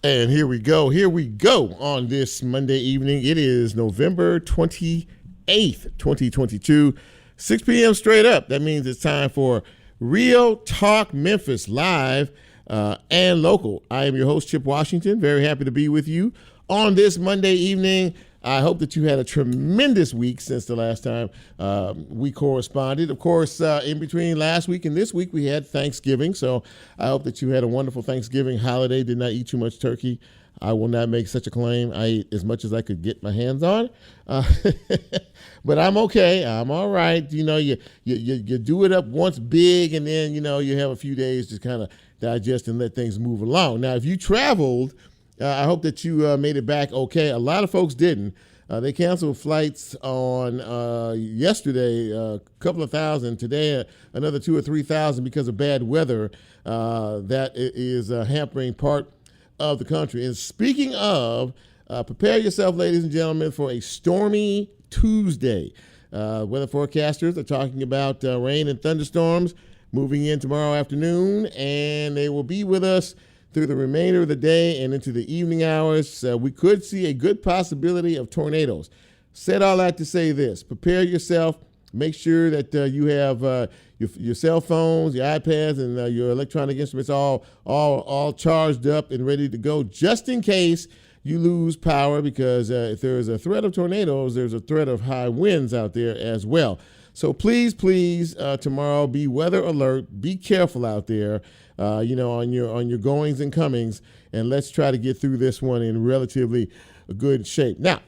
And here we go on this Monday evening. It is November 28th, 2022, 6 p.m. straight up. That means it's time for Real Talk Memphis, live and local. I am your host, Chip Washington. Very happy to be with you on this Monday evening. I hope that you had a tremendous week since the last time we corresponded. Of course, in between last week and this week, we had Thanksgiving. So I hope that you had a wonderful Thanksgiving holiday, did not eat too much turkey. I will not make such a claim. I ate as much as I could get my hands on. But I'm okay. I'm all right. You know, you do it up once big, and then, you know, you have a few days to kind of digest and let things move along. Now, if you traveled, I hope that you made it back okay. A lot of folks didn't. They canceled flights on yesterday, a couple of thousand. Today, another 2,000 or 3,000 because of bad weather that is hampering part of the country. And speaking of, prepare yourself, ladies and gentlemen, for a stormy Tuesday. Weather forecasters are talking about rain and thunderstorms moving in tomorrow afternoon, and they will be with us through the remainder of the day and into the evening hours. We could see a good possibility of tornadoes. Said all that to say this: prepare yourself. Make sure that you have your cell phones, your iPads, and your electronic instruments all charged up and ready to go, just in case you lose power, because if there is a threat of tornadoes, there's a threat of high winds out there as well. So please, tomorrow be weather alert. Be careful out there, on your goings and comings, and let's try to get through this one in relatively good shape. Now,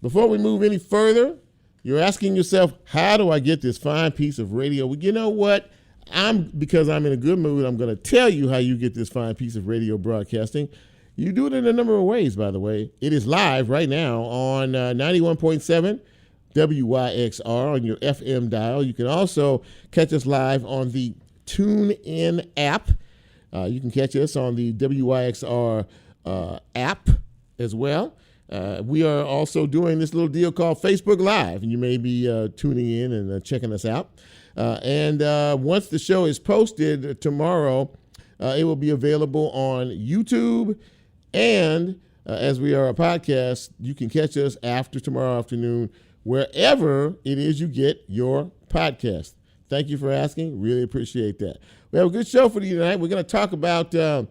before we move any further, you're asking yourself, how do I get this fine piece of radio? Well, you know what? Because I'm in a good mood, I'm going to tell you how you get this fine piece of radio broadcasting. You do it in a number of ways, by the way. It is live right now on 91.7 WYXR on your FM dial. You can also catch us live on the TuneIn app. You can catch us on the WYXR app as well. We are also doing this little deal called Facebook Live, and you may be tuning in and checking us out. And once the show is posted tomorrow, it will be available on YouTube. And as we are a podcast, you can catch us after tomorrow afternoon, wherever it is you get your podcast. Thank you for asking. Really appreciate that. We have a good show for you tonight. We're going to talk about a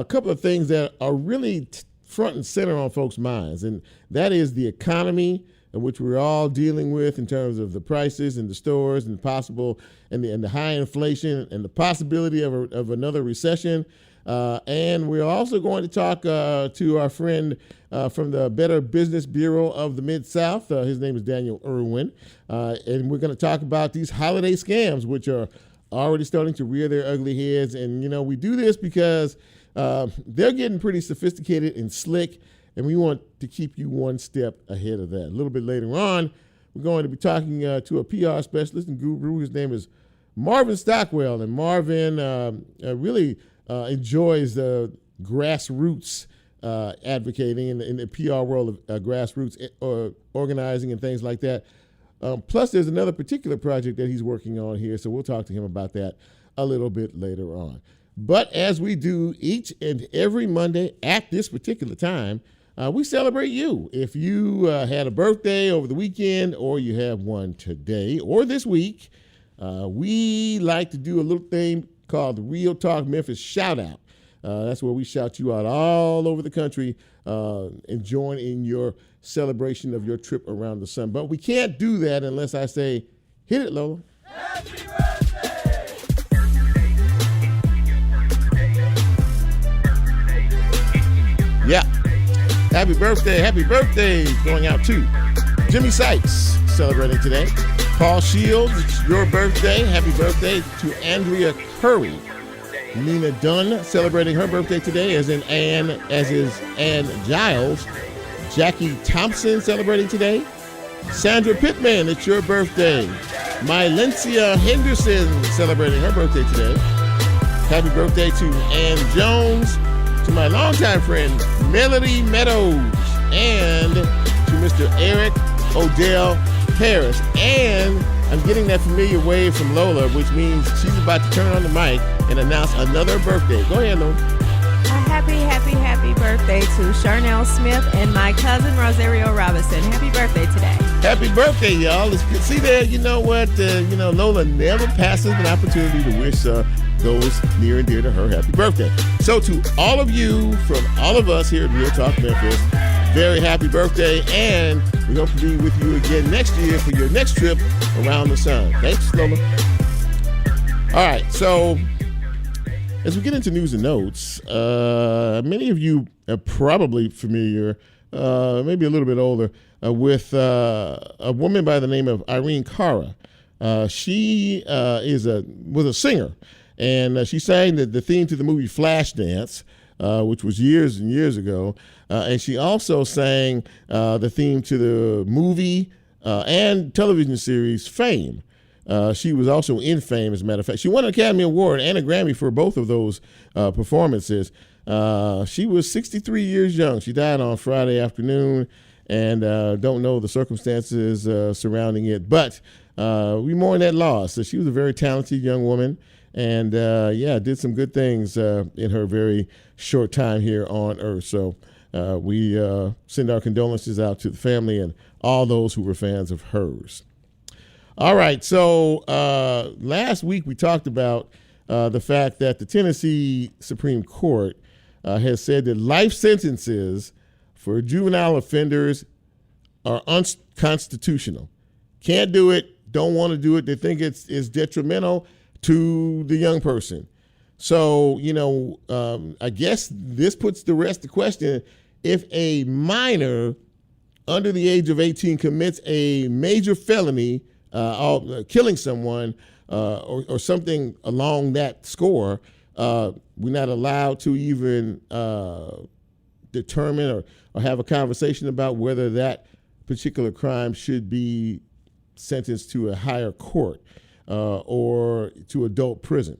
couple of things that are really front and center on folks' minds, and that is the economy, which we're all dealing with in terms of the prices in the stores and the high inflation and the possibility of another recession. And we're also going to talk to our friend from the Better Business Bureau of the Mid-South. His name is Daniel Irwin. And we're going to talk about these holiday scams, which are already starting to rear their ugly heads. And, we do this because they're getting pretty sophisticated and slick, and we want to keep you one step ahead of that. A little bit later on, we're going to be talking to a PR specialist and guru. His name is Marvin Stockwell, and Marvin really enjoys grassroots advocating in the PR world of grassroots organizing and things like that. Plus, there's another particular project that he's working on here, so we'll talk to him about that a little bit later on. But as we do each and every Monday at this particular time, we celebrate you. If you had a birthday over the weekend, or you have one today or this week, we like to do a little thing called the Real Talk Memphis Shout Out. That's where we shout you out all over the country and join in your celebration of your trip around the sun. But we can't do that unless I say, hit it, Lola. Happy birthday! Yeah. Happy birthday going out to Jimmy Sykes, celebrating today. Paul Shields, it's your birthday. Happy birthday to Andrea Curry. Nina Dunn, celebrating her birthday today, as is Ann Giles. Jackie Thompson, celebrating today. Sandra Pittman, it's your birthday. Mylencia Henderson, celebrating her birthday today. Happy birthday to Ann Jones. To my longtime friend, Melody Meadows, and to Mr. Eric Odell Harris. And I'm getting that familiar wave from Lola, which means she's about to turn on the mic and announce another birthday. Go ahead, Lola. Happy Happy birthday to Charnel Smith and my cousin Rosario Robinson. Happy birthday today. Happy birthday, y'all. It's good. See there, you know what? Lola never passes an opportunity to wish those near and dear to her happy birthday. So to all of you, from all of us here at Real Talk Memphis, very happy birthday, and we hope to be with you again next year for your next trip around the sun. Thanks, Lola. All right, so as we get into news and notes, many of you are probably familiar, maybe a little bit older, with a woman by the name of Irene Cara. She was a singer, and she sang the theme to the movie Flashdance, which was years and years ago. And she also sang the theme to the movie and television series Fame. She was also in Fame, as a matter of fact. She won an Academy Award and a Grammy for both of those performances. She was 63 years young. She died on Friday afternoon, and don't know the circumstances surrounding it. But we mourn that loss. So she was a very talented young woman, and did some good things in her very short time here on Earth. So we send our condolences out to the family and all those who were fans of hers. All right, so last week we talked about the fact that the Tennessee Supreme Court has said that life sentences for juvenile offenders are unconstitutional. Can't do it, don't want to do it. They think it's detrimental to the young person. So, I guess this puts to rest the question, if a minor under the age of 18 commits a major felony, killing someone or something along that score, we're not allowed to even determine or have a conversation about whether that particular crime should be sentenced to a higher court or to adult prison.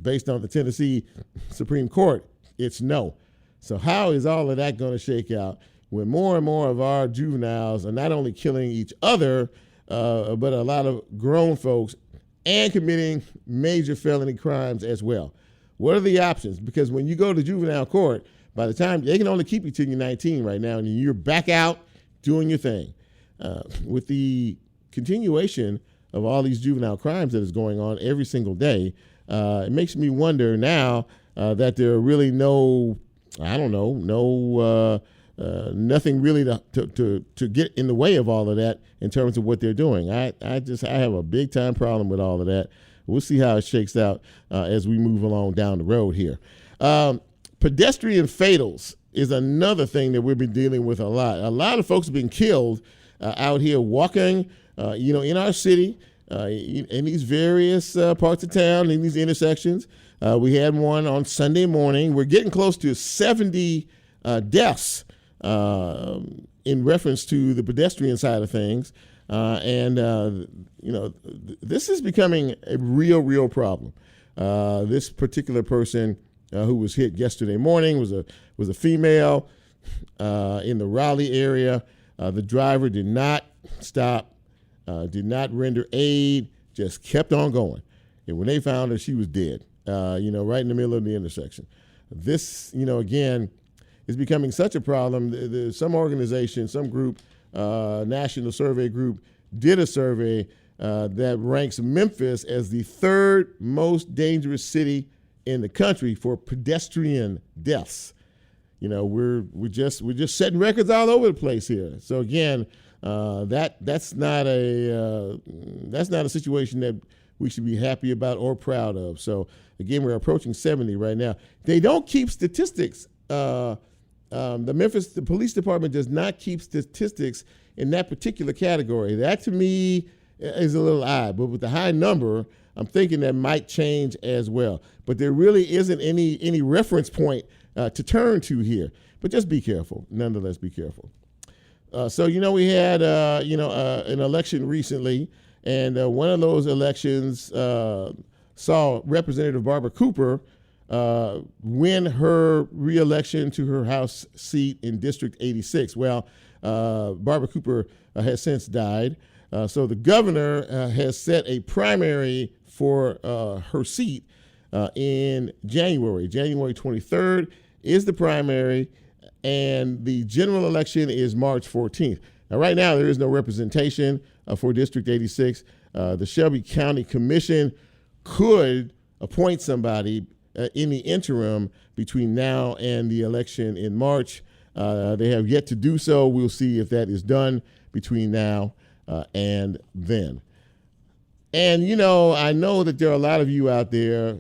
Based on the Tennessee Supreme Court, it's no. So how is all of that going to shake out when more and more of our juveniles are not only killing each other, but a lot of grown folks and committing major felony crimes as well? What are the options? Because when you go to juvenile court, by the time they can only keep you till you're 19 right now, and you're back out doing your thing. With the continuation of all these juvenile crimes that is going on every single day, it makes me wonder now that there are really nothing really to get in the way of all of that in terms of what they're doing. I have a big time problem with all of that. We'll see how it shakes out as we move along down the road here. Pedestrian fatals is another thing that we've been dealing with a lot. A lot of folks have been killed out here walking, in our city, in these various parts of town, in these intersections. We had one on Sunday morning. We're getting close to 70 deaths in reference to the pedestrian side of things. This is becoming a real problem. This particular person who was hit yesterday morning was a female in the Raleigh area. The driver did not stop, did not render aid, just kept on going. And when they found her, she was dead, right in the middle of the intersection. This, again, is becoming such a problem. Some organization, some group, national survey group, did a survey that ranks Memphis as the third most dangerous city in the country for pedestrian deaths. We're just setting records all over the place here. So again, that's not a situation that we should be happy about or proud of. So again, we're approaching 70 right now. They don't keep statistics. The police department does not keep statistics in that particular category. That to me is a little odd, but with the high number, I'm thinking that might change as well. But there really isn't any reference point to turn to here. But just be careful. Nonetheless, be careful. We had an election recently, and one of those elections saw Representative Barbara Cooper win her reelection to her House seat in District 86. Well, Barbara Cooper has since died. So the governor has set a primary for her seat in January 23rd. is the primary, and the general election is March 14th. Now, right now, there is no representation for District 86. The Shelby County Commission could appoint somebody in the interim between now and the election in March. They have yet to do so. We'll see if that is done between now and then. And, I know that there are a lot of you out there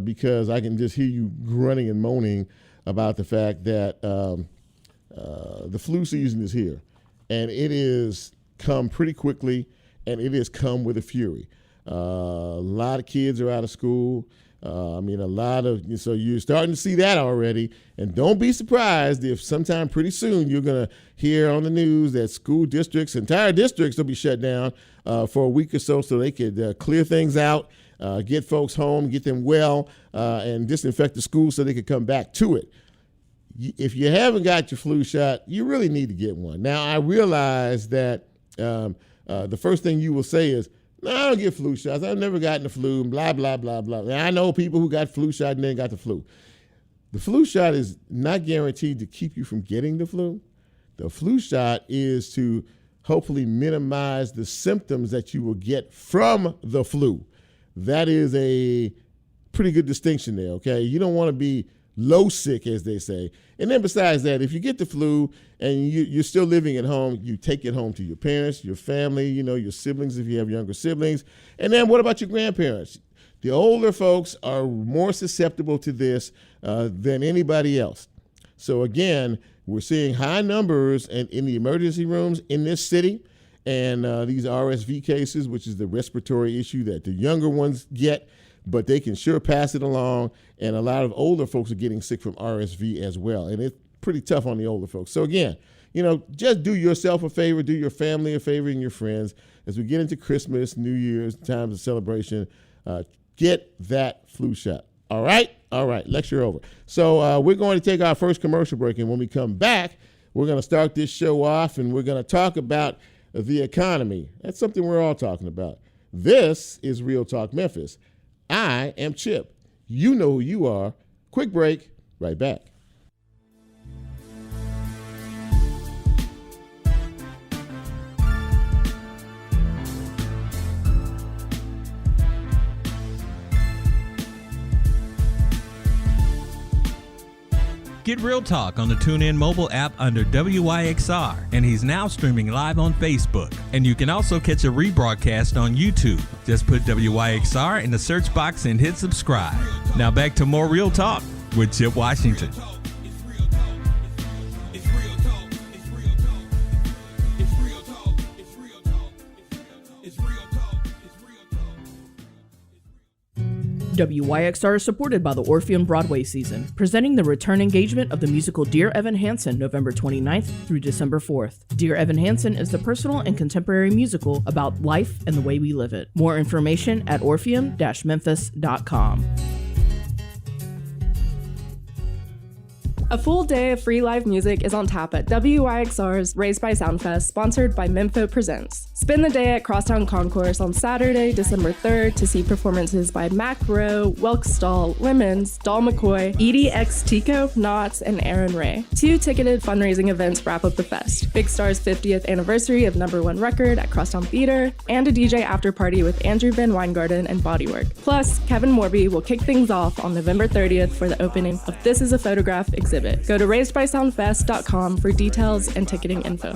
because I can just hear you grunting and moaning about the fact that the flu season is here. And it has come pretty quickly, and it has come with a fury. A lot of kids are out of school. So you're starting to see that already. And don't be surprised if sometime pretty soon you're going to hear on the news that school districts, entire districts will be shut down for a week or so they could clear things out, get folks home, get them well, and disinfect the school so they could come back to it. If you haven't got your flu shot, you really need to get one. Now, I realize that the first thing you will say is, no, I don't get flu shots. I've never gotten the flu, blah, blah, blah, blah. Now, I know people who got flu shot and then got the flu. The flu shot is not guaranteed to keep you from getting the flu. The flu shot is to hopefully minimize the symptoms that you will get from the flu. That is a pretty good distinction there, okay? You don't want to be low sick, as they say. And then besides that, if you get the flu and you're still living at home, you take it home to your parents, your family, your siblings if you have younger siblings. And then what about your grandparents? The older folks are more susceptible to this than anybody else. So again, we're seeing high numbers in the emergency rooms in this city. And these RSV cases, which is the respiratory issue that the younger ones get, but they can sure pass it along. And a lot of older folks are getting sick from RSV as well. And it's pretty tough on the older folks. So again, just do yourself a favor, do your family a favor and your friends. As we get into Christmas, New Year's, times of celebration, get that flu shot. All right? All right, lecture over. So we're going to take our first commercial break. And when we come back, we're going to start this show off and we're going to talk about the economy. That's something we're all talking about. This is Real Talk Memphis. I am Chip. You know who you are. Quick break, right back. Get Real Talk on the TuneIn mobile app under WYXR, and he's now streaming live on Facebook. And you can also catch a rebroadcast on YouTube. Just put WYXR in the search box and hit subscribe. Now back to more Real Talk with Chip Washington. WYXR is supported by the Orpheum Broadway season, presenting the return engagement of the musical Dear Evan Hansen November 29th through December 4th. Dear Evan Hansen is the personal and contemporary musical about life and the way we live it. More information at orpheum-memphis.com. A full day of free live music is on tap at WYXR's Raised by Soundfest, sponsored by Mempho Presents. Spend the day at Crosstown Concourse on Saturday, December 3rd to see performances by Mac Rowe, Welkstall, Lemons, Doll McCoy, Edie X Tico, Knots, and Aaron Ray. 2 ticketed fundraising events wrap up the fest. Big Star's 50th anniversary of #1 record at Crosstown Theater, and a DJ after party with Andrew Van Weingarten and Bodywork. Plus, Kevin Morby will kick things off on November 30th for the opening of This Is a Photograph exhibit. Go to raisedbysoundfest.com for details and ticketing info.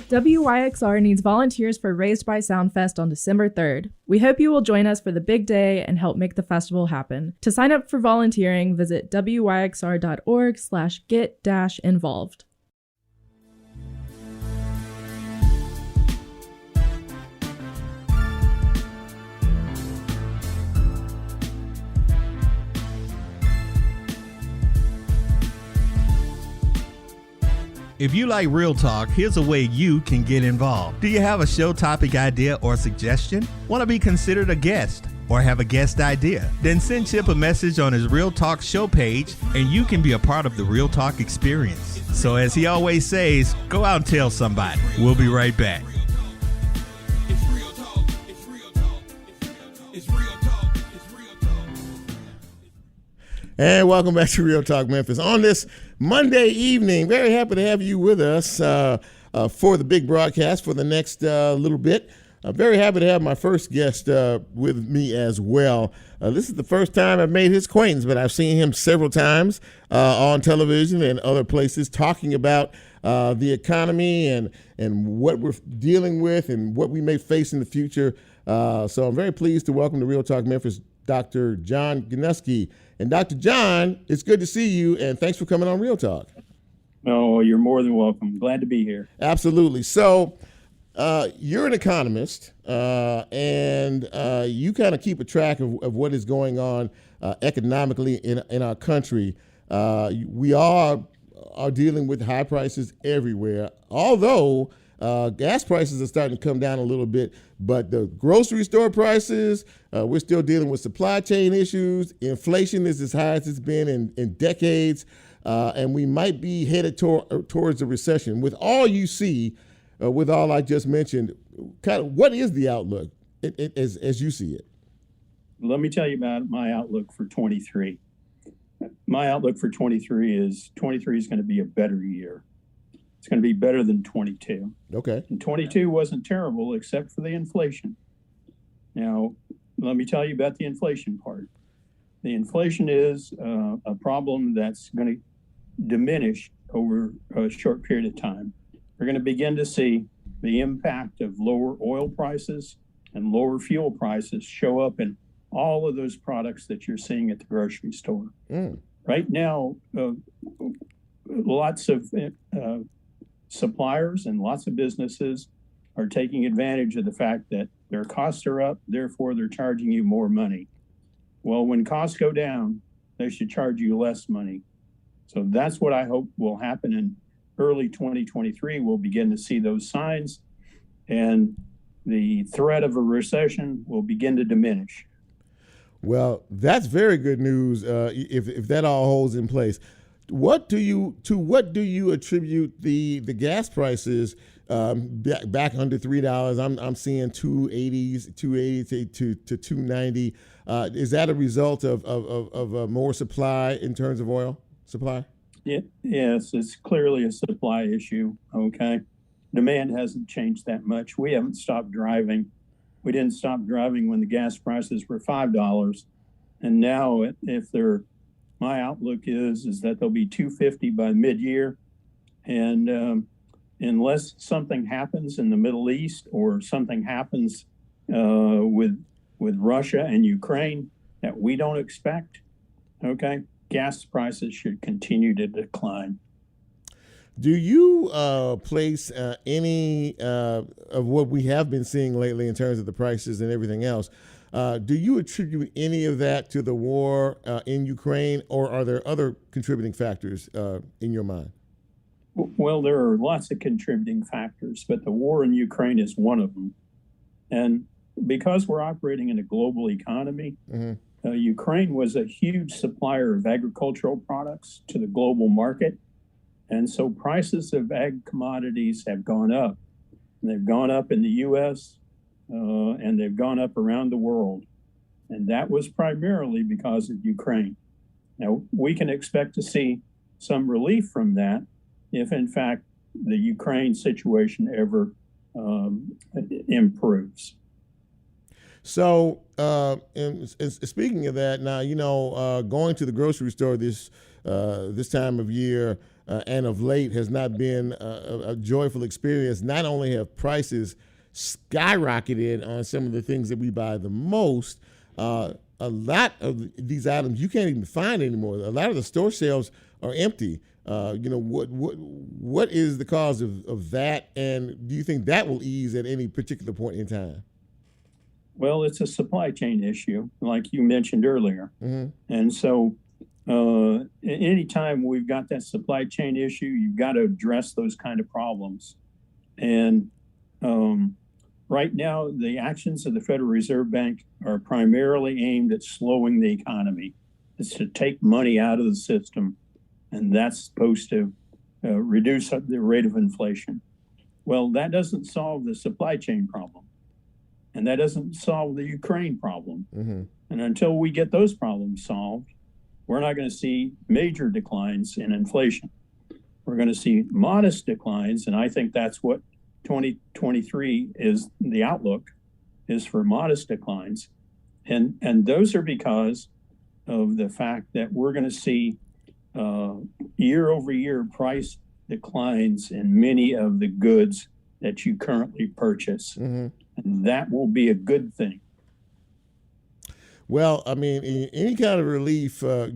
WYXR needs volunteers for Raised by Soundfest on December 3rd. We hope you will join us for the big day and help make the festival happen. To sign up for volunteering, visit wyxr.org/get-involved. If you like Real Talk, here's a way you can get involved. Do you have a show topic idea or suggestion? Want to be considered a guest or have a guest idea? Then send Chip a message on his Real Talk show page and you can be a part of the Real Talk experience. So as he always says, go out and tell somebody. We'll be right back. And welcome back to Real Talk Memphis. On this Monday evening, very happy to have you with us for the big broadcast for the next little bit. Very happy to have my first guest with me as well. This is the first time I've made his acquaintance, but I've seen him several times on television and other places talking about the economy and what we're dealing with and what we may face in the future. So I'm very pleased to welcome to Real Talk Memphis Dr. John Gnuschke. And Dr. John, it's good to see you, and thanks for coming on Real Talk. Oh, you're more than welcome. Glad to be here. Absolutely. So you're an economist, and you kind of keep a track of what is going on economically in our country. We are dealing with high prices everywhere, although gas prices are starting to come down a little bit, but the grocery store prices, we're still dealing with supply chain issues. Inflation is as high as it's been in decades, and we might be headed towards a recession. With all you see, with all I just mentioned, kind of what is the outlook as you see it? Let me tell you about my outlook for 23. My outlook for 23 is going to be a better year. It's going to be better than 22. Okay. And 22 wasn't terrible except for the inflation. Now, let me tell you about the inflation part. The inflation is a problem that's going to diminish over a short period of time. We're going to begin to see the impact of lower oil prices and lower fuel prices show up in all of those products that you're seeing at the grocery store. Right now, lots of suppliers and lots of businesses are taking advantage of the fact that their costs are up, therefore they're charging you more money. Well, when costs go down, they should charge you less money. So that's what I hope will happen in early 2023. We'll begin to see those signs, and the threat of a recession will begin to diminish. Well, that's very good news if that all holds in place. What do you attribute the gas prices back under $3? I'm seeing 280 to 290. Is that a result of more supply in terms of oil supply? Yes, it's clearly a supply issue. Okay, demand hasn't changed that much. We haven't stopped driving. We didn't stop driving when the gas prices were $5, and now my outlook is that they'll be $2.50 by mid-year, and unless something happens in the Middle East or something happens with Russia and Ukraine that we don't expect, okay, gas prices should continue to decline. Do you place any of what we have been seeing lately in terms of the prices and everything else? Do you attribute any of that to the war in Ukraine, or are there other contributing factors in your mind? Well, there are lots of contributing factors, but the war in Ukraine is one of them. And because we're operating in a global economy, Ukraine was a huge supplier of agricultural products to the global market. And so prices of ag commodities have gone up. And they've gone up in the U.S., and they've gone up around the world. And that was primarily because of Ukraine. Now, we can expect to see some relief from that if, in fact, the Ukraine situation ever improves. So, and speaking of that, now, going to the grocery store this time of year and of late has not been a joyful experience. Not only have prices skyrocketed on some of the things that we buy the most, a lot of these items you can't even find anymore. A lot of the store shelves are empty. What is the cause of that, and do you think that will ease at any particular point in time? Well, it's a supply chain issue, like you mentioned earlier. And so anytime we've got that supply chain issue, you've got to address those kind of problems. And right now, the actions of the Federal Reserve Bank are primarily aimed at slowing the economy. It's to take money out of the system, and that's supposed to reduce the rate of inflation. Well, that doesn't solve the supply chain problem, and that doesn't solve the Ukraine problem. And until we get those problems solved, we're not going to see major declines in inflation. We're going to see modest declines, and I think that's what 2023 is. The outlook is for modest declines, and those are because of the fact that we're going to see year-over-year price declines in many of the goods that you currently purchase. Mm-hmm. And that will be a good thing. Well, I mean, any kind of relief, for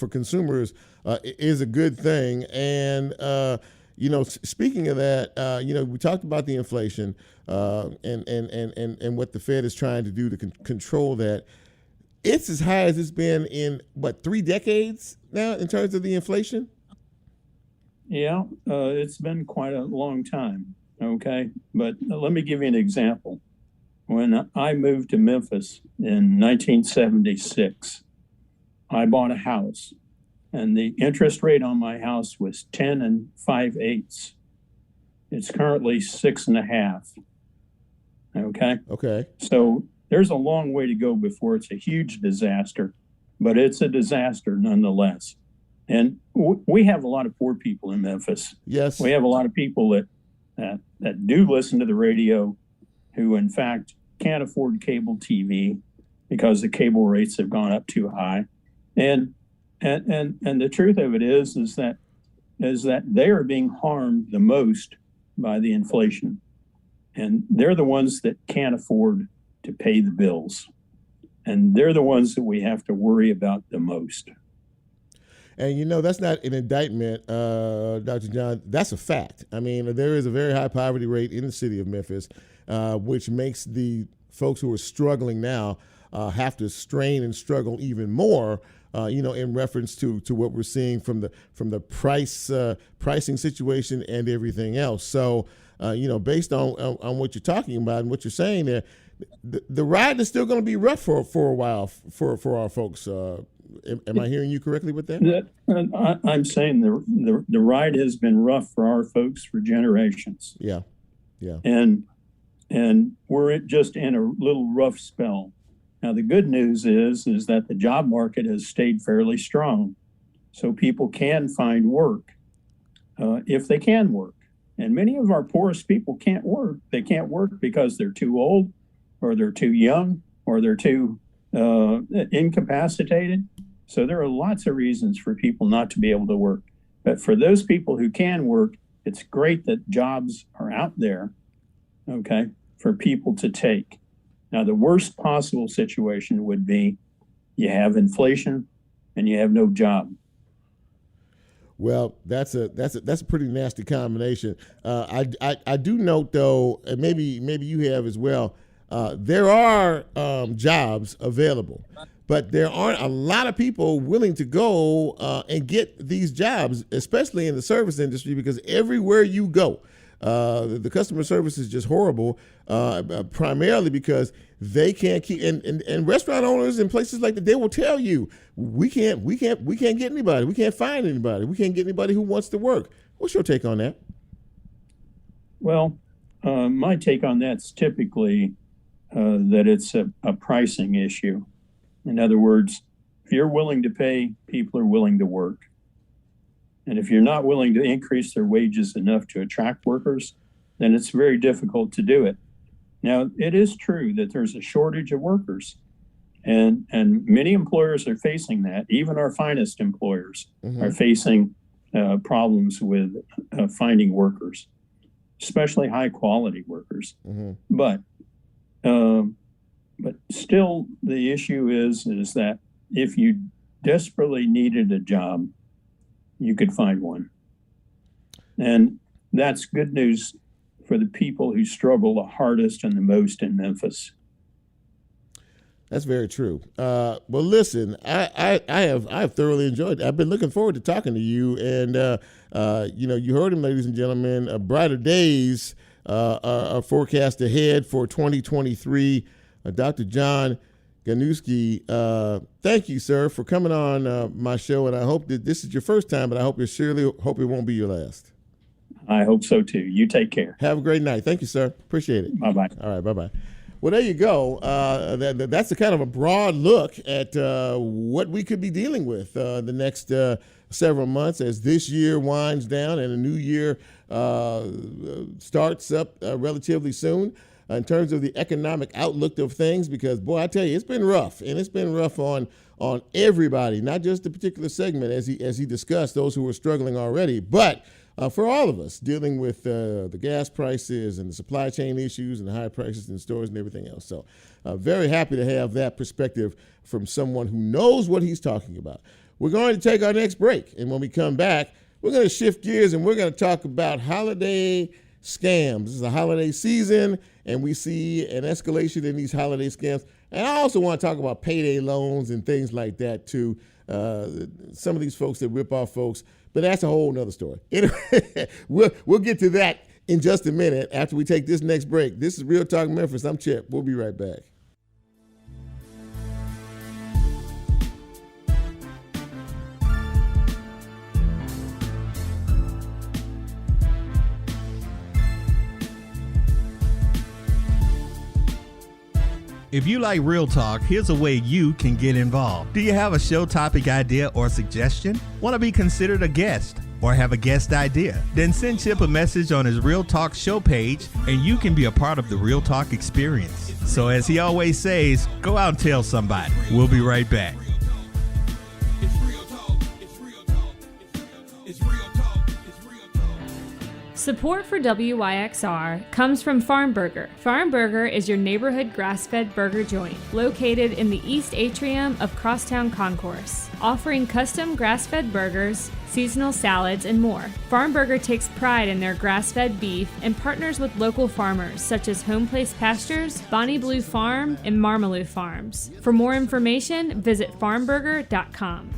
consumers is a good thing. And, speaking of that, we talked about the inflation and what the Fed is trying to do to control that. It's as high as it's been in, 3 decades now in terms of the inflation? Yeah, it's been quite a long time, okay? But let me give you an example. When I moved to Memphis in 1976, I bought a house, and the interest rate on my house was 10 5/8. It's currently 6.5. Okay? Okay. So there's a long way to go before it's a huge disaster, but it's a disaster nonetheless. And we have a lot of poor people in Memphis. Yes. We have a lot of people that do listen to the radio who, in fact, can't afford cable TV because the cable rates have gone up too high. And the truth of it is that they are being harmed the most by the inflation. And they're the ones that can't afford to pay the bills. And they're the ones that we have to worry about the most. And, that's not an indictment, Dr. John. That's a fact. I mean, there is a very high poverty rate in the city of Memphis, which makes the folks who are struggling now have to strain and struggle even more, in reference to what we're seeing from the pricing situation and everything else. So, based on what you're talking about and what you're saying there, the ride is still going to be rough for a while for our folks. Am I hearing you correctly with that? I'm saying the ride has been rough for our folks for generations. Yeah. And we're just in a little rough spell. Now, the good news is that the job market has stayed fairly strong. So people can find work if they can work. And many of our poorest people can't work. They can't work because they're too old, or they're too young, or they're too incapacitated. So there are lots of reasons for people not to be able to work. But for those people who can work, it's great that jobs are out there, okay, for people to take. Now, the worst possible situation would be you have inflation and you have no job. Well, that's a pretty nasty combination. I do note, though, and maybe you have as well, there are jobs available, but there aren't a lot of people willing to go and get these jobs, especially in the service industry, because everywhere you go, the customer service is just horrible, primarily because they can't keep, and restaurant owners in places like that, they will tell you, we can't get anybody. We can't find anybody. We can't get anybody who wants to work. What's your take on that? Well, my take on that's typically that it's a pricing issue. In other words, if you're willing to pay, people are willing to work. And if you're not willing to increase their wages enough to attract workers, then it's very difficult to do it. Now, it is true that there's a shortage of workers, and many employers are facing that. Even our finest employers are facing problems with finding workers, especially high quality workers. But still, the issue is that if you desperately needed a job, you could find one. And that's good news for the people who struggle the hardest and the most in Memphis. That's very true. Well, listen, I have thoroughly enjoyed it. I've been looking forward to talking to you. And, you heard him, ladies and gentlemen, brighter days are forecast ahead for 2023. Dr. John Gnuschke, thank you, sir, for coming on my show. And I hope that this is your first time, but I hope it won't be your last. I hope so, too. You take care. Have a great night. Thank you, sir. Appreciate it. Bye-bye. All right, bye-bye. Well, there you go. That's a kind of a broad look at what we could be dealing with the next several months as this year winds down and a new year starts up relatively soon. In terms of the economic outlook of things, because boy, I tell you, it's been rough, and it's been rough on everybody, not just the particular segment as he discussed those who were struggling already, but for all of us dealing with the gas prices and the supply chain issues and the high prices in stores and everything else. So very happy to have that perspective from someone who knows what he's talking about. We're going to take our next break, and when we come back, we're going to shift gears and we're going to talk about holiday scams. This is the holiday season, and we see an escalation in these holiday scams. And I also want to talk about payday loans and things like that too. Some of these folks that rip off folks, but that's a whole nother story. Anyway, we'll get to that in just a minute after we take this next break. This is Real Talk Memphis. I'm Chip. We'll be right back. If you like Real Talk, here's a way you can get involved. Do you have a show topic idea or suggestion? Want to be considered a guest or have a guest idea? Then send Chip a message on his Real Talk show page and you can be a part of the Real Talk experience. So as he always says, go out and tell somebody. We'll be right back. Support for WYXR comes from Farm Burger. Farm Burger is your neighborhood grass-fed burger joint located in the East Atrium of Crosstown Concourse, offering custom grass-fed burgers, seasonal salads, and more. Farm Burger takes pride in their grass-fed beef and partners with local farmers such as Home Place Pastures, Bonnie Blue Farm, and Marmalou Farms. For more information, visit farmburger.com.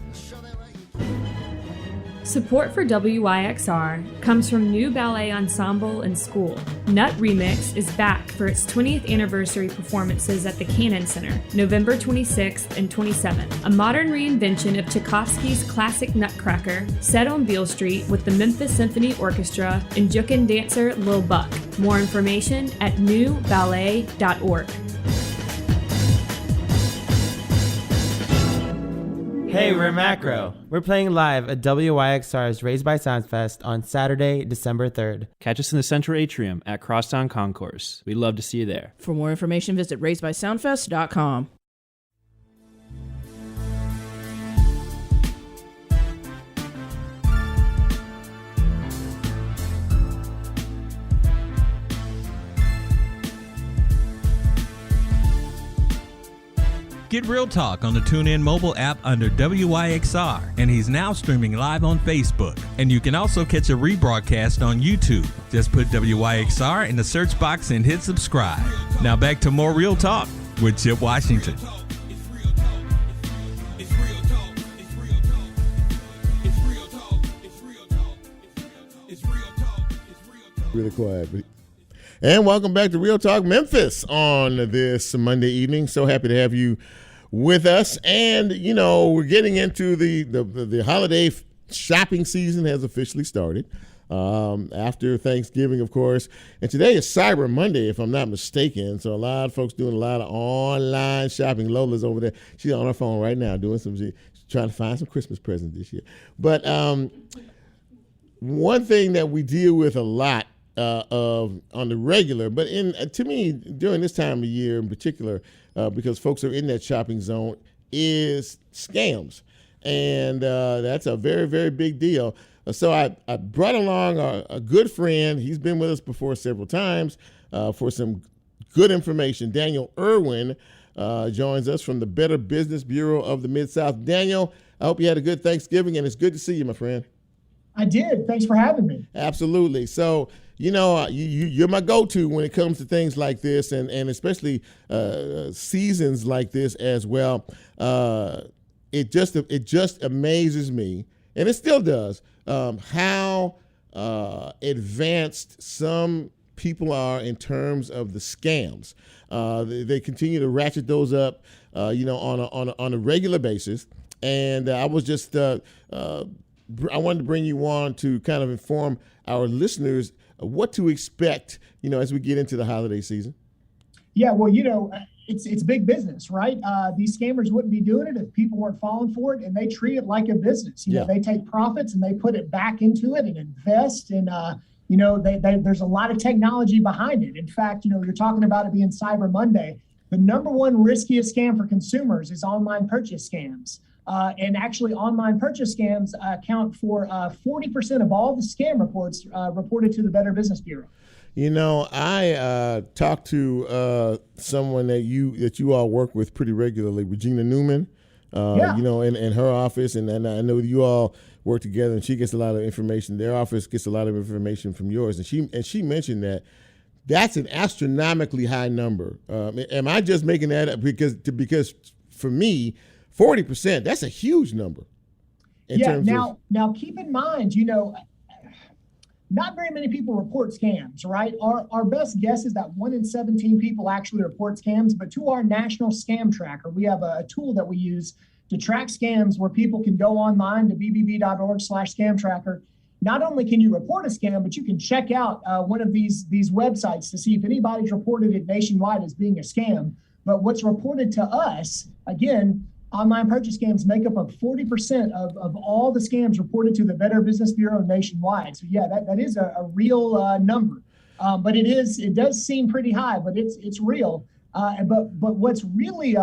Support for WYXR comes from New Ballet Ensemble and School. Nut Remix is back for its 20th anniversary performances at the Cannon Center, November 26th and 27th. A modern reinvention of Tchaikovsky's classic Nutcracker, set on Beale Street with the Memphis Symphony Orchestra and Jukin dancer Lil Buck. More information at newballet.org. Hey, we're Macro. We're playing live at WYXR's Raised by Sound Fest on Saturday, December 3rd. Catch us in the Central Atrium at Crosstown Concourse. We'd love to see you there. For more information, visit raisedbysoundfest.com. Get Real Talk on the TuneIn mobile app under WYXR, and he's now streaming live on Facebook. And you can also catch a rebroadcast on YouTube. Just put WYXR in the search box and hit subscribe. Now back to more Real Talk with Chip Washington. Really quiet. And welcome back to Real Talk Memphis on this Monday evening. So happy to have you with us. And, you know, we're getting into the holiday shopping season has officially started after Thanksgiving, of course. And today is Cyber Monday, if I'm not mistaken. So a lot of folks doing a lot of online shopping. Lola's over there. She's on her phone right now doing she's trying to find some Christmas presents this year. But one thing that we deal with a lot on the regular, but to me during this time of year in particular, because folks are in that shopping zone, is scams, and that's a very, very big deal. So I brought along a good friend. He's been with us before several times for some good information. Daniel Irwin joins us from the Better Business Bureau of the Mid-South. Daniel, I hope you had a good Thanksgiving, and it's good to see you, my friend. I did. Thanks for having me. Absolutely. So, you know, you're my go-to when it comes to things like this, and especially seasons like this as well. It just amazes me, and it still does, how advanced some people are in terms of the scams. They continue to ratchet those up, on a regular basis. And I was just I wanted to bring you on to kind of inform our listeners what to expect, as we get into the holiday season. Yeah, well, it's big business, right? These scammers wouldn't be doing it if people weren't falling for it, and they treat it like a business. They take profits and they put it back into it and invest, and there's a lot of technology behind it. In fact, you're talking about it being Cyber Monday. The number one riskiest scam for consumers is online purchase scams. And actually, online purchase scams account for 40% of all the scam reports reported to the Better Business Bureau. I talked to someone that you all work with pretty regularly, Regina Newman, in her office, and I know you all work together, and she gets a lot of information. Their office gets a lot of information from yours, and she mentioned that that's an astronomically high number. Am I just making that up? Because for me, 40%, that's a huge number. Now keep in mind, not very many people report scams, right? Our best guess is that 1 in 17 people actually report scams, but to our national scam tracker, we have a tool that we use to track scams where people can go online to bbb.org/scam tracker. Not only can you report a scam, but you can check out one of these websites to see if anybody's reported it nationwide as being a scam. But what's reported to us, again, online purchase scams make up 40% of all the scams reported to the Better Business Bureau nationwide. So yeah, that is a real number, but it does seem pretty high, but it's real. But what's really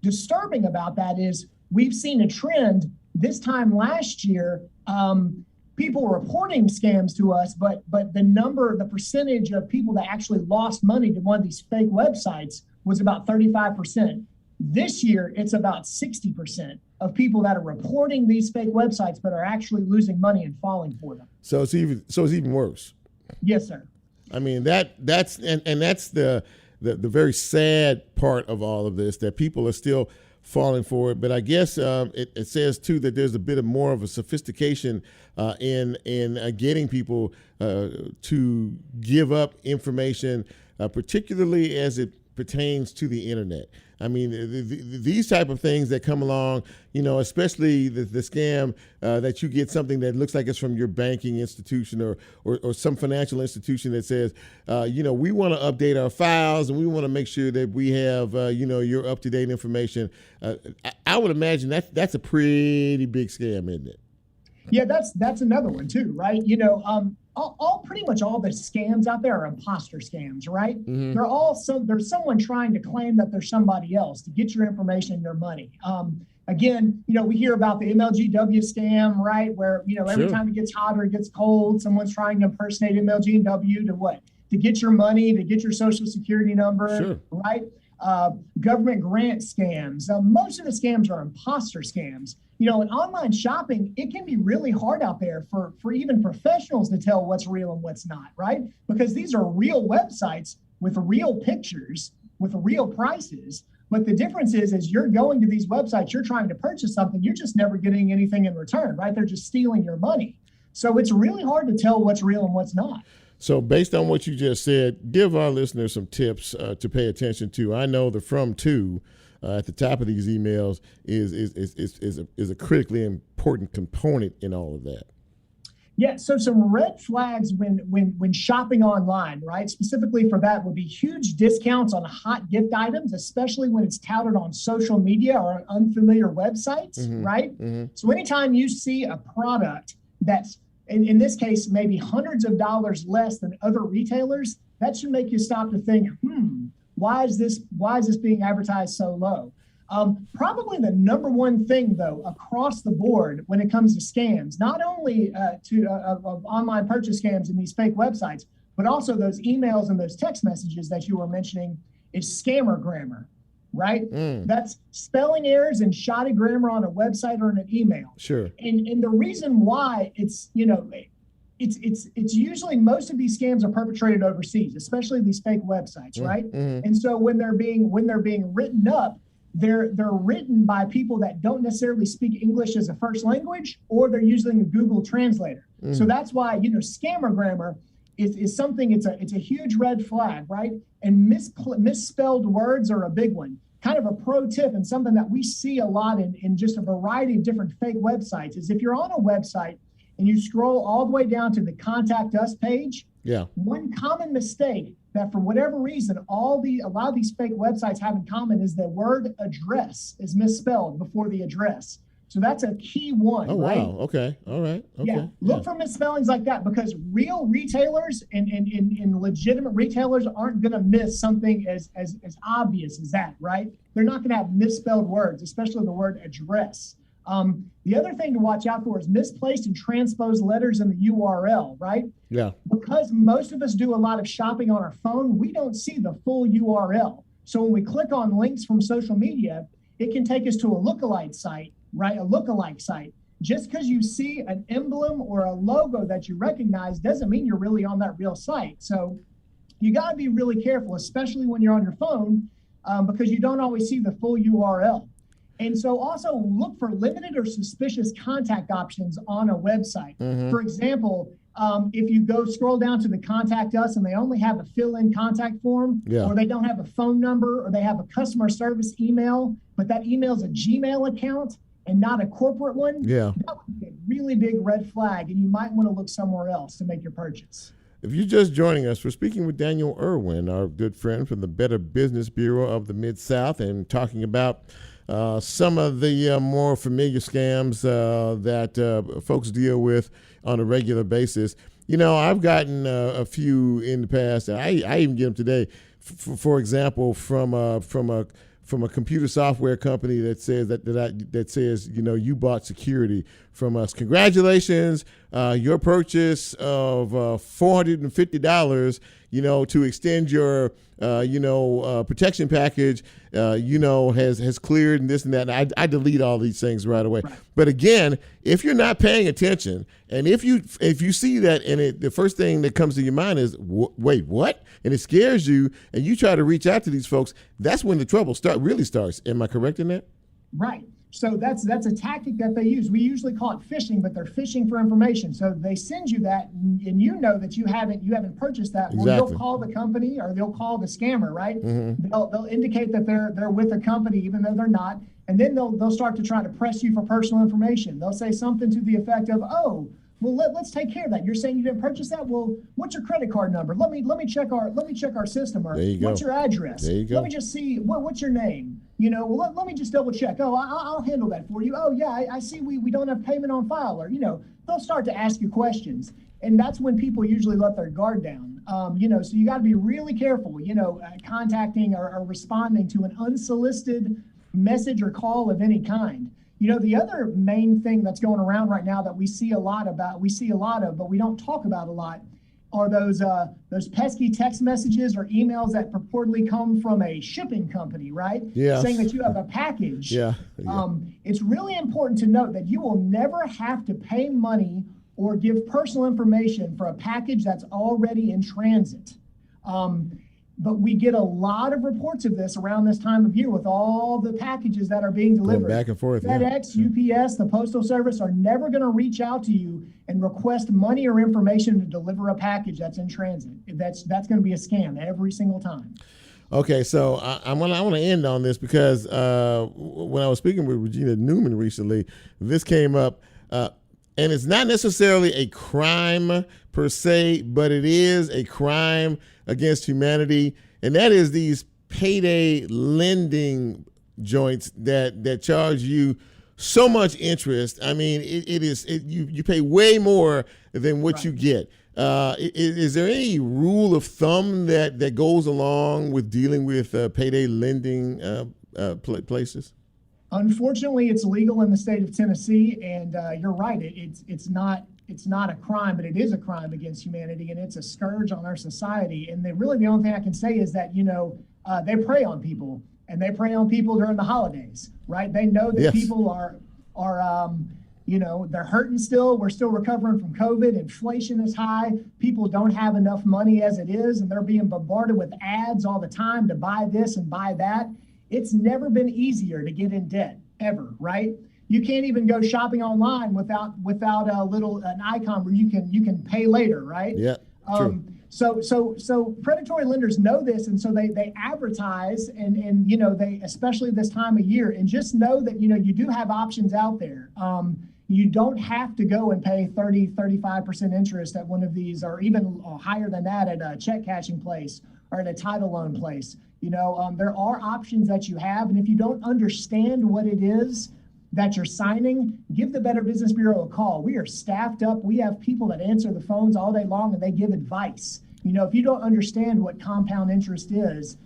disturbing about that is we've seen a trend this time last year. People reporting scams to us, but the percentage of people that actually lost money to one of these fake websites was about 35%. This year, it's about 60% of people that are reporting these fake websites, but are actually losing money and falling for them. So it's even worse. Yes, sir. I mean, that's the very sad part of all of this, that people are still falling for it. But I guess it says too that there's a bit of more of a sophistication in getting people to give up information, particularly as it pertains to the internet. I mean, these type of things that come along, especially the scam that you get something that looks like it's from your banking institution or some financial institution that says, we want to update our files and we want to make sure that we have, your up-to-date information. I would imagine that's a pretty big scam, isn't it? Yeah, that's another one too, right? Pretty much all the scams out there are imposter scams, right? Mm-hmm. There's someone trying to claim that there's somebody else to get your information and your money. Again, we hear about the MLGW scam, right? Where, every time it gets hot or it gets cold, someone's trying to impersonate MLGW to what? To get your money, to get your social security number, right? Government grant scams. Most of the scams are imposter scams. In online shopping, it can be really hard out there for even professionals to tell what's real and what's not, right? Because these are real websites with real pictures, with real prices. But the difference is you're going to these websites, you're trying to purchase something, you're just never getting anything in return, right? They're just stealing your money. So it's really hard to tell what's real and what's not. So based on what you just said, give our listeners some tips to pay attention to. I know the from to at the top of these emails is a critically important component in all of that. Yeah, so some red flags when shopping online, right? Specifically for that would be huge discounts on hot gift items, especially when it's touted on social media or on unfamiliar websites, right? Mm-hmm. So anytime you see a product that's, in this case, maybe hundreds of dollars less than other retailers, that should make you stop to think, why is this being advertised so low? Probably the number one thing, though, across the board when it comes to scams, not only of online purchase scams and these fake websites, but also those emails and those text messages that you were mentioning, is scammer grammar, right? That's spelling errors and shoddy grammar on a website or in an email. Sure. And the reason why it's usually most of these scams are perpetrated overseas, especially these fake websites, right? Mm-hmm. And so when they're being written up, they're written by people that don't necessarily speak English as a first language, or they're using a Google Translator. So that's why, scammer grammar is something, it's a huge red flag, right? And misspelled words are a big one. Kind of a pro tip and something that we see a lot in just a variety of different fake websites is if you're on a website and you scroll all the way down to the Contact Us page, one common mistake that for whatever reason, a lot of these fake websites have in common is the word address is misspelled before the address. So that's a key one. Oh, right? Wow. Okay. All right. Okay. Yeah. Look for misspellings like that, because real retailers and legitimate retailers aren't going to miss something as obvious as that, right? They're not going to have misspelled words, especially the word address. The other thing to watch out for is misplaced and transposed letters in the URL, right? Yeah. Because most of us do a lot of shopping on our phone, we don't see the full URL. So when we click on links from social media, it can take us to a lookalike site, right? A lookalike site. Just because you see an emblem or a logo that you recognize doesn't mean you're really on that real site. So you got to be really careful, especially when you're on your phone, because you don't always see the full URL. And so also look for limited or suspicious contact options on a website. Mm-hmm. For example, if you go scroll down to the contact us and they only have a fill-in contact form, or they don't have a phone number, or they have a customer service email, but that email is a Gmail account and not a corporate one, that would be a really big red flag, and you might want to look somewhere else to make your purchase. If you're just joining us, we're speaking with Daniel Irwin, our good friend from the Better Business Bureau of the Mid-South, and talking about some of the more familiar scams that folks deal with on a regular basis. You know, I've gotten a few in the past. I even get them today. For example, from a computer software company that says that says, you know, you bought security from us. Congratulations, your purchase of $450. You know, to extend your protection package, has cleared and this and that. And I delete all these things right away. Right. But again, if you're not paying attention, and if you see that and the first thing that comes to your mind is, wait, what? And it scares you, and you try to reach out to these folks, that's when the trouble really starts. Am I correct in that? Right. So that's a tactic that they use. We usually call it phishing, but they're phishing for information. So they send you that, and you know that you haven't purchased that. Exactly. Well, they'll call the company or they'll call the scammer, right? Mm-hmm. They'll indicate that they're with a company even though they're not, and then they'll start to try to press you for personal information. They'll say something to the effect of, "Oh, well, let's take care of that. You're saying you didn't purchase that? Well, what's your credit card number? Let me check our system. Or what's your address? There you go. Let me just see what's your name. You know, well, let me just double check. Oh, I'll handle that for you. Oh, yeah, I see we don't have payment on file." Or, they'll start to ask you questions. And that's when people usually let their guard down. So you got to be really careful, contacting or responding to an unsolicited message or call of any kind. The other main thing that's going around right now that we see a lot of, but we don't talk about a lot, are those pesky text messages or emails that purportedly come from a shipping company, right? Yeah. Saying that you have a package. Yeah. It's really important to note that you will never have to pay money or give personal information for a package that's already in transit. But we get a lot of reports of this around this time of year with all the packages that are being delivered. Going back and forth. FedEx, UPS, the Postal Service are never going to reach out to you and request money or information to deliver a package that's in transit. That's going to be a scam every single time. Okay, so I want to end on this because when I was speaking with Regina Newman recently, this came up. And it's not necessarily a crime per se, but it is a crime against humanity. And that is these payday lending joints that charge you so much interest. I mean, you pay way more than what you get. Is there any rule of thumb that goes along with dealing with payday lending places? Unfortunately, it's legal in the state of Tennessee, and you're right. It's not a crime, but it is a crime against humanity, and it's a scourge on our society. And the only thing I can say is that they prey on people, and they prey on people during the holidays, right? They know that people are they're hurting still. We're still recovering from COVID. Inflation is high. People don't have enough money as it is, and they're being bombarded with ads all the time to buy this and buy that. It's never been easier to get in debt ever, right? You can't even go shopping online without an icon where you can pay later, right? Yeah. True. So predatory lenders know this, and so they advertise and they, especially this time of year, and just know that you do have options out there. You don't have to go and pay 35% interest at one of these, or even higher than that at a check cashing place, or in a title loan place. There are options that you have, and if you don't understand what it is that you're signing, give the Better Business Bureau a call. We are staffed up. We have people that answer the phones all day long, and they give advice. If you don't understand what compound interest is,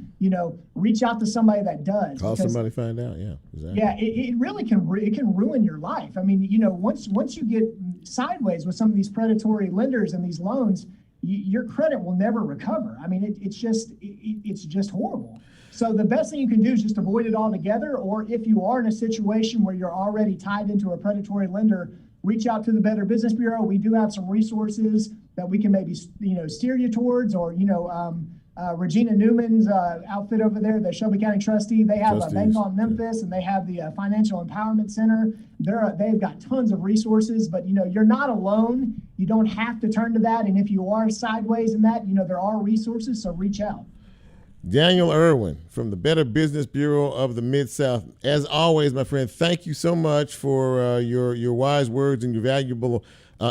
reach out to somebody that does. Call somebody, find out. Yeah, exactly. Yeah, it really can ruin your life. I mean, once you get sideways with some of these predatory lenders and these loans, your credit will never recover. I mean, it's just horrible. So the best thing you can do is just avoid it altogether. Or if you are in a situation where you're already tied into a predatory lender, reach out to the Better Business Bureau. We do have some resources that we can maybe steer you towards, or Regina Newman's outfit over there, the Shelby County Trustee, they have a bank on Memphis, and they have the Financial Empowerment Center. They've got tons of resources, but you're not alone. You don't have to turn to that, and if you are sideways in that, there are resources, so reach out. Daniel Irwin from the Better Business Bureau of the Mid-South. As always, my friend, thank you so much for your wise words and your valuable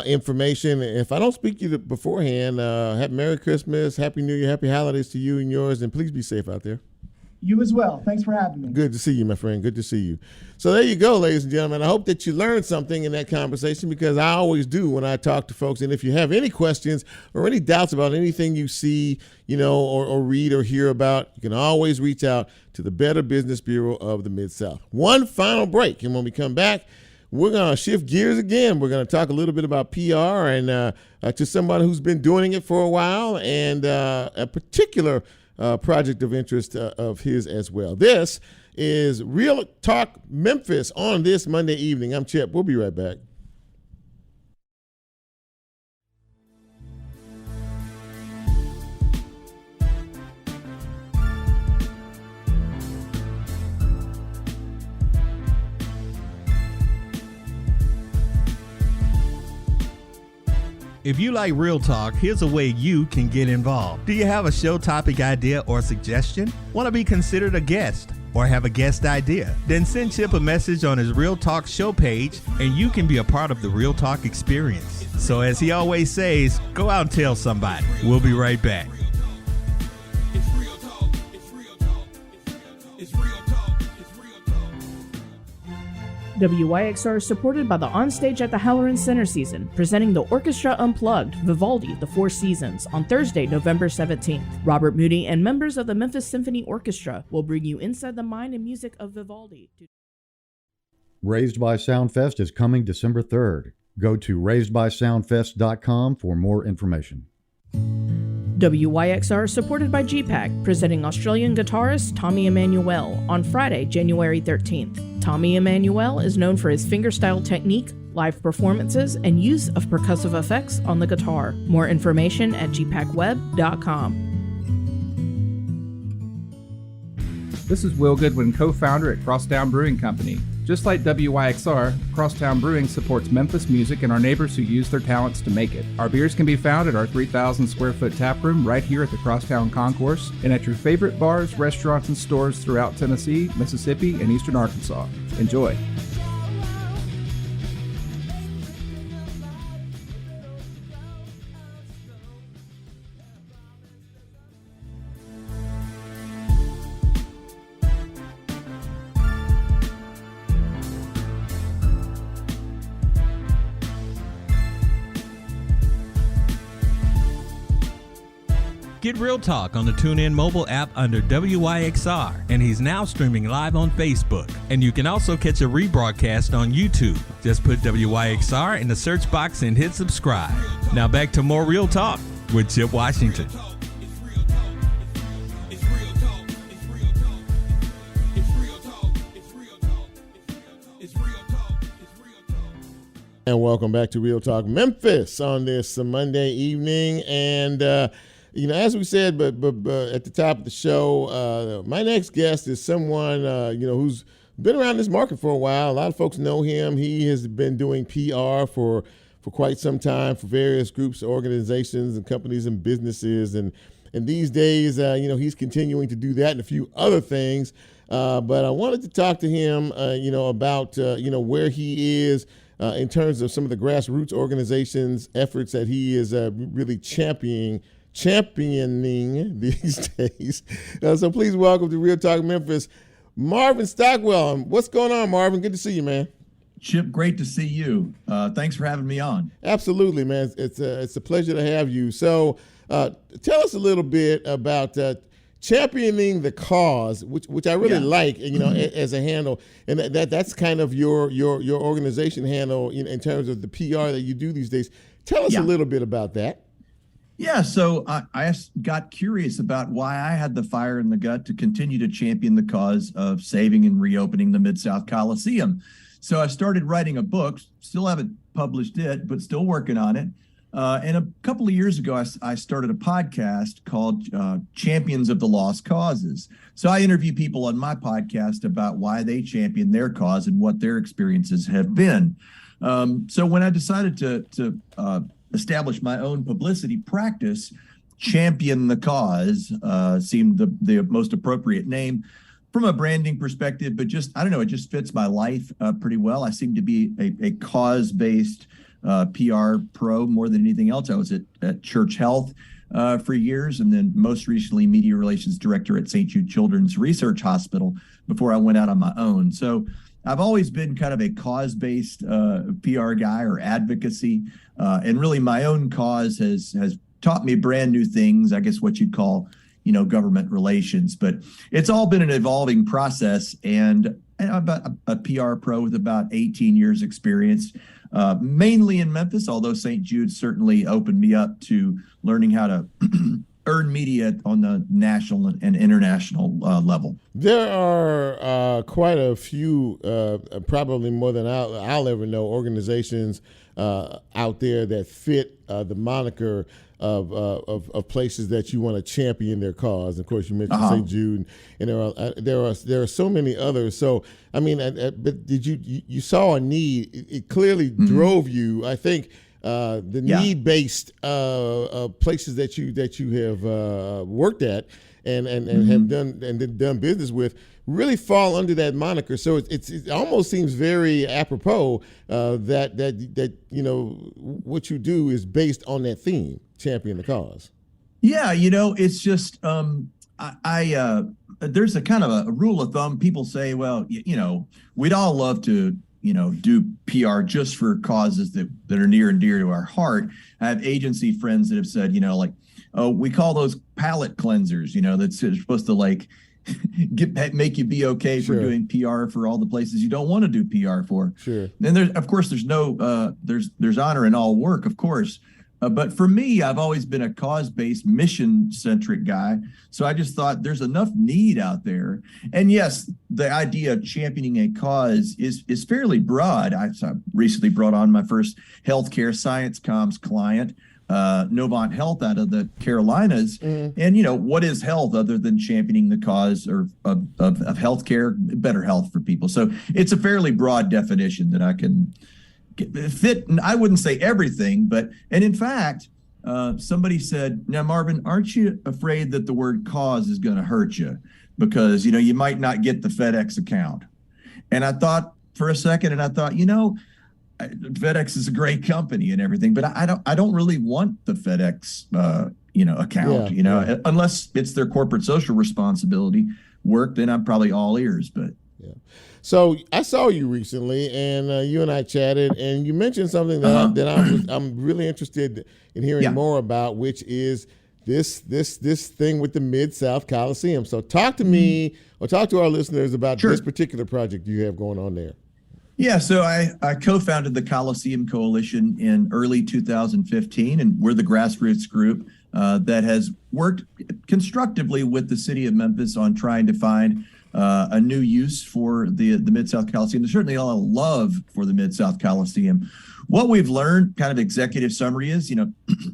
information. If I don't speak to you beforehand, happy Merry Christmas, Happy New Year, Happy Holidays to you and yours, and please be safe out there. You as well. Thanks for having me. Good to see you, my friend. Good to see you. So there you go, ladies and gentlemen. I hope that you learned something in that conversation, because I always do when I talk to folks. And if you have any questions or any doubts about anything you see, or read or hear about, you can always reach out to the Better Business Bureau of the Mid-South. One final break, and when we come back, we're going to shift gears again. We're going to talk a little bit about PR and to somebody who's been doing it for a while, and a particular project of interest of his as well. This is Real Talk Memphis on this Monday evening. I'm Chip. We'll be right back. If you like Real Talk, here's a way you can get involved. Do you have a show topic idea or suggestion? Want to be considered a guest or have a guest idea? Then send Chip a message on his Real Talk show page, and you can be a part of the Real Talk experience. So as he always says, go out and tell somebody. We'll be right back. WYXR is supported by the Onstage at the Halloran Center season, presenting the Orchestra Unplugged, Vivaldi, The Four Seasons, on Thursday, November 17th. Robert Moody and members of the Memphis Symphony Orchestra will bring you inside the mind and music of Vivaldi. Raised by Soundfest is coming December 3rd. Go to raisedbysoundfest.com for more information. WYXR is supported by GPAC, presenting Australian guitarist Tommy Emmanuel on Friday, January 13th. Tommy Emmanuel is known for his fingerstyle technique, live performances, and use of percussive effects on the guitar. More information at gpacweb.com. This is Will Goodwin, co-founder at Crosstown Brewing Company. Just like WYXR, Crosstown Brewing supports Memphis music and our neighbors who use their talents to make it. Our beers can be found at our 3,000 square foot tap room right here at the Crosstown Concourse, and at your favorite bars, restaurants, and stores throughout Tennessee, Mississippi, and eastern Arkansas. Enjoy. Get Real Talk on the TuneIn mobile app under WYXR, and he's now streaming live on Facebook. And you can also catch a rebroadcast on YouTube. Just put WYXR in the search box and hit subscribe. Now back to more Real Talk with Chip Washington. And welcome back to Real Talk Memphis on this Monday evening. And as we said, but at the top of the show, my next guest is someone, who's been around this market for a while. A lot of folks know him. He has been doing PR for quite some time for various groups, organizations, and companies and businesses. And these days, he's continuing to do that and a few other things. But I wanted to talk to him, about, where he is in terms of some of the grassroots organizations efforts that he is really championing championing these days. So please welcome to Real Talk Memphis, Marvin Stockwell. What's going on, Marvin? Good to see you, man. Chip, great to see you. Thanks for having me on. Absolutely, man. It's a pleasure to have you. So tell us a little bit about championing the cause, which I really like, as a handle, and that's kind of your organization handle in terms of the PR that you do these days. Tell us a little bit about that. Yeah, so I got curious about why I had the fire in the gut to continue to champion the cause of saving and reopening the Mid-South Coliseum. So I started writing a book, still haven't published it, but still working on it. And a couple of years ago, I started a podcast called Champions of the Lost Causes. So I interview people on my podcast about why they champion their cause and what their experiences have been. So when I decided to establish my own publicity practice, Champion the Cause seemed the most appropriate name from a branding perspective, but just, I don't know, it just fits my life pretty well. I seem to be a cause-based PR pro more than anything else. I was at Church Health for years, and then most recently media relations director at St. Jude Children's Research Hospital before I went out on my own. So I've always been kind of a cause-based PR guy or advocacy, and really my own cause has taught me brand new things, I guess what you'd call, government relations. But it's all been an evolving process, and I'm about a PR pro with about 18 years experience, mainly in Memphis, although St. Jude certainly opened me up to learning how to earn media on the national and international level. There are quite a few, probably more than I'll ever know, organizations out there that fit the moniker of places that you want to champion their cause. Of course, you mentioned St. Jude, and there are so many others. So, I mean, but did you saw a need? It clearly drove you. I think the need-based places that you have worked at and have done business with really fall under that moniker. So it almost seems very apropos that what you do is based on that theme, champion the cause. Yeah, it's just there's a kind of a rule of thumb. People say, well, we'd all love to do PR just for causes that are near and dear to our heart. I have agency friends that have said, we call those palate cleansers, that's supposed to make you be okay for doing PR for all the places you don't want to do PR for. Sure. And there's honor in all work, of course. But for me, I've always been a cause-based, mission-centric guy. So I just thought there's enough need out there. And yes, the idea of championing a cause is fairly broad. I recently brought on my first healthcare science comms client, Novant Health out of the Carolinas. And, what is health other than championing the cause of healthcare, better health for people? So it's a fairly broad definition that I can fit. And I wouldn't say everything, and in fact, somebody said, now, Marvin, aren't you afraid that the word cause is going to hurt you because, you might not get the FedEx account? And I thought for a second, FedEx is a great company and everything, but I don't really want the FedEx, account, unless it's their corporate social responsibility work, then I'm probably all ears, but. Yeah. So I saw you recently, and you and I chatted, and you mentioned something that I'm really interested in hearing more about, which is this thing with the Mid-South Coliseum. So talk to me, or talk to our listeners about this particular project you have going on there. Yeah, so I co-founded the Coliseum Coalition in early 2015, and we're the grassroots group that has worked constructively with the city of Memphis on trying to find a new use for the Mid-South Coliseum. There's certainly a lot of love for the Mid-South Coliseum. What we've learned, kind of executive summary, is,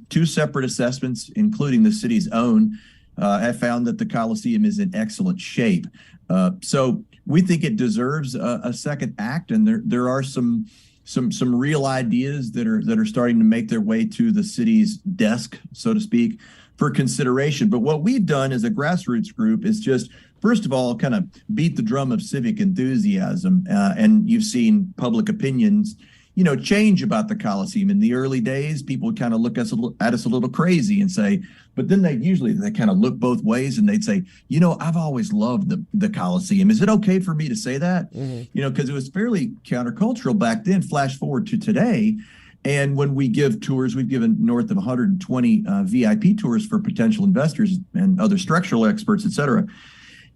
two separate assessments, including the city's own, have found that the Coliseum is in excellent shape. So we think it deserves a second act, and there are some real ideas that are starting to make their way to the city's desk, so to speak, for consideration. But what we've done as a grassroots group is just, first of all, kind of beat the drum of civic enthusiasm. And you've seen public opinions change about the Coliseum. In the early days, people would kind of look at us a little crazy and say, but then they kind of look both ways and they'd say, I've always loved the Coliseum. Is it okay for me to say that? Because it was fairly countercultural back then. Flash forward to today. And when we give tours, we've given north of 120 VIP tours for potential investors and other structural experts, et cetera.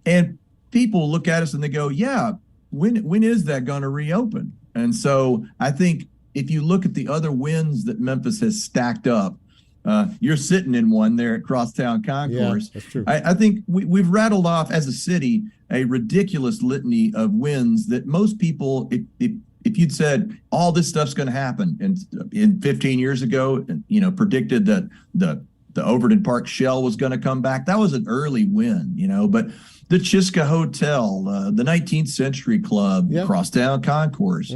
And people look at us and they go, yeah, when is that going to reopen? And so I think if you look at the other wins that Memphis has stacked up, you're sitting in one there at Crosstown Concourse. Yeah, that's true. I think we've rattled off as a city a ridiculous litany of wins that most people, if you'd said all this stuff's going to happen in 15 years ago, predicted that the Overton Park shell was going to come back, that was an early win, but the Gnuschke Hotel, the 19th Century Club, Crosstown Concourse.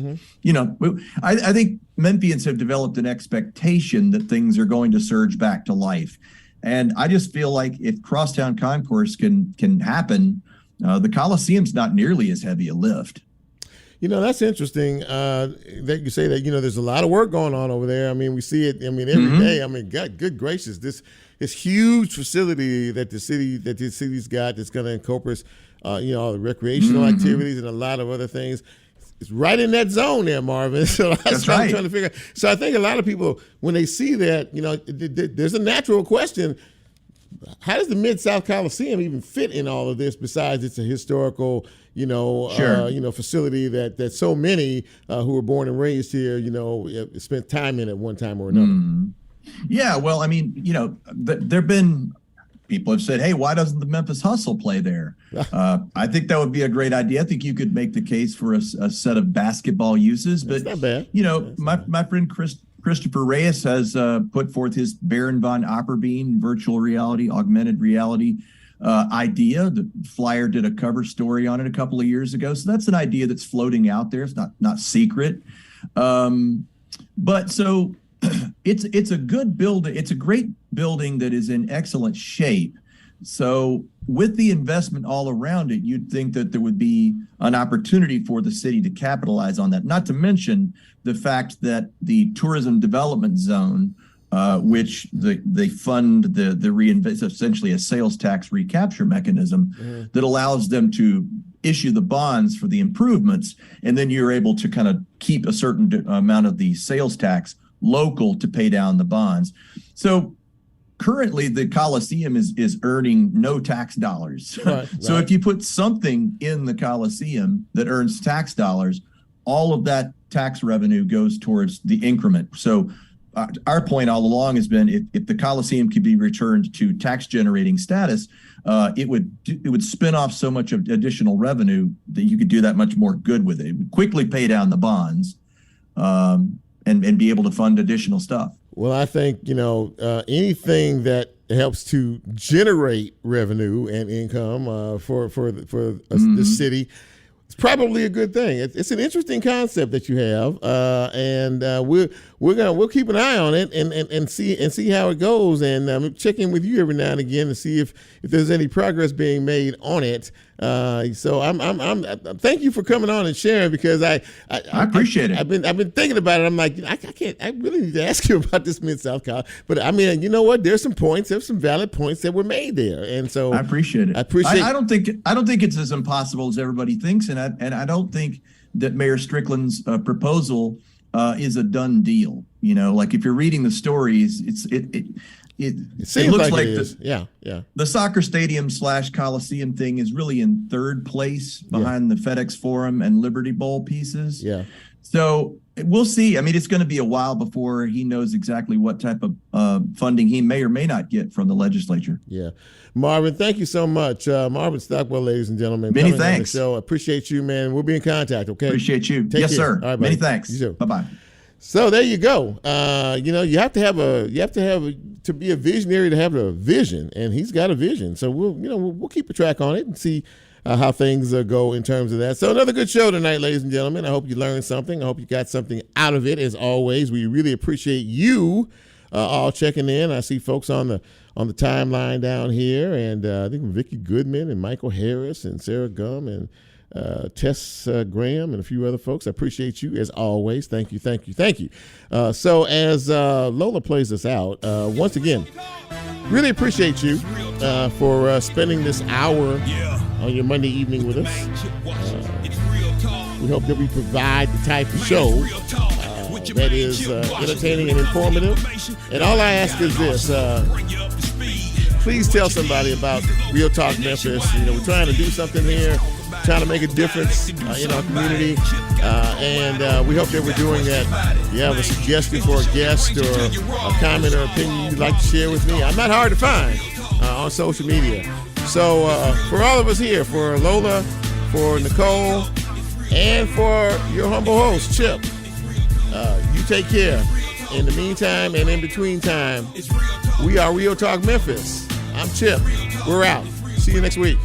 I think Memphians have developed an expectation that things are going to surge back to life. And I just feel like if Crosstown Concourse can happen, the Coliseum's not nearly as heavy a lift. That's interesting that you say that. There's a lot of work going on over there. I mean, we see it. I mean, every day. I mean, God, good gracious, this huge facility that the city's got that's going to encompass, all the recreational activities and a lot of other things. It's right in that zone there, Marvin. So that's what I'm trying to figure out. So I think a lot of people, when they see that, there's a natural question. How does the Mid-South Coliseum even fit in all of this besides it's a historical, facility that so many who were born and raised here, spent time in at one time or another? Yeah, well, I mean, there've been people have said, hey, why doesn't the Memphis Hustle play there? I think that would be a great idea. I think you could make the case for a set of basketball uses, but that's not bad. My friend Christopher Reyes has put forth his Baron von Opperbein virtual reality, augmented reality idea. The Flyer did a cover story on it a couple of years ago. So that's an idea that's floating out there. It's not secret. But so it's a good building. It's a great building that is in excellent shape. So with the investment all around it, you'd think that there would be an opportunity for the city to capitalize on that. Not to mention the fact that the tourism development zone, which they fund the reinvest, essentially a sales tax recapture mechanism that allows them to issue the bonds for the improvements, and then you're able to kind of keep a certain amount of the sales tax local to pay down the bonds. So currently the Coliseum is earning no tax dollars. Right. So if you put something in the Coliseum that earns tax dollars, all of that tax revenue goes towards the increment. So our point all along has been if the Coliseum could be returned to tax generating status, it would spin off so much of additional revenue that you could do that much more good with it. It would quickly pay down the bonds and be able to fund additional stuff. Well, I think, anything that helps to generate revenue and income for the city, it's probably a good thing. It's an interesting concept that you have, and we'll keep an eye on it and see how it goes, and check in with you every now and again to see if there's any progress being made on it. So I'm thank you for coming on and sharing, because I appreciate it. I've been thinking about it. I'm like, I really need to ask you about this Mid-South College. But I mean, you know what? There's some valid points that were made there, and so I appreciate it. I don't think it's as impossible as everybody thinks, and I don't think that Mayor Strickland's proposal is a done deal. Like if you're reading the stories, it looks like the soccer stadium / Coliseum thing is really in third place behind the FedEx Forum and Liberty Bowl pieces. Yeah. So we'll see. I mean, it's going to be a while before he knows exactly what type of funding he may or may not get from the legislature. Yeah. Marvin, thank you so much. Marvin Stockwell, ladies and gentlemen. Many thanks. So apprecibe you, man. We'll be in contact, okay? Appreciate you. Take yes, care. sir. All right, many thanks. You too. Bye-bye. So there you go. You have to be a visionary to have a vision, and he's got a vision. So we'll keep a track on it and see how things go in terms of that. So another good show tonight, ladies and gentlemen. I hope you learned something. I hope you got something out of it. As always, we really appreciate you all checking in. I see folks on the timeline down here, and I think Vicki Goodman and Michael Harris and Sarah Gum and Tess Graham, and a few other folks. I appreciate you as always. Thank you. So as Lola plays us out, once again, really appreciate you for spending this hour on your Monday evening with us. We hope that we provide the type of show that is entertaining and informative. And all I ask is this. Please tell somebody about Real Talk Memphis. We're trying to do something here, trying to make a difference in our community, and we hope that we're doing that. If you have a suggestion for a guest or a comment or opinion you'd like to share with me, I'm not hard to find on social media. So for all of us here, for Lola, for Nicole, and for your humble host, Chip, you take care. In the meantime and in between time, we are Real Talk Memphis. I'm Chip. We're out. See you next week.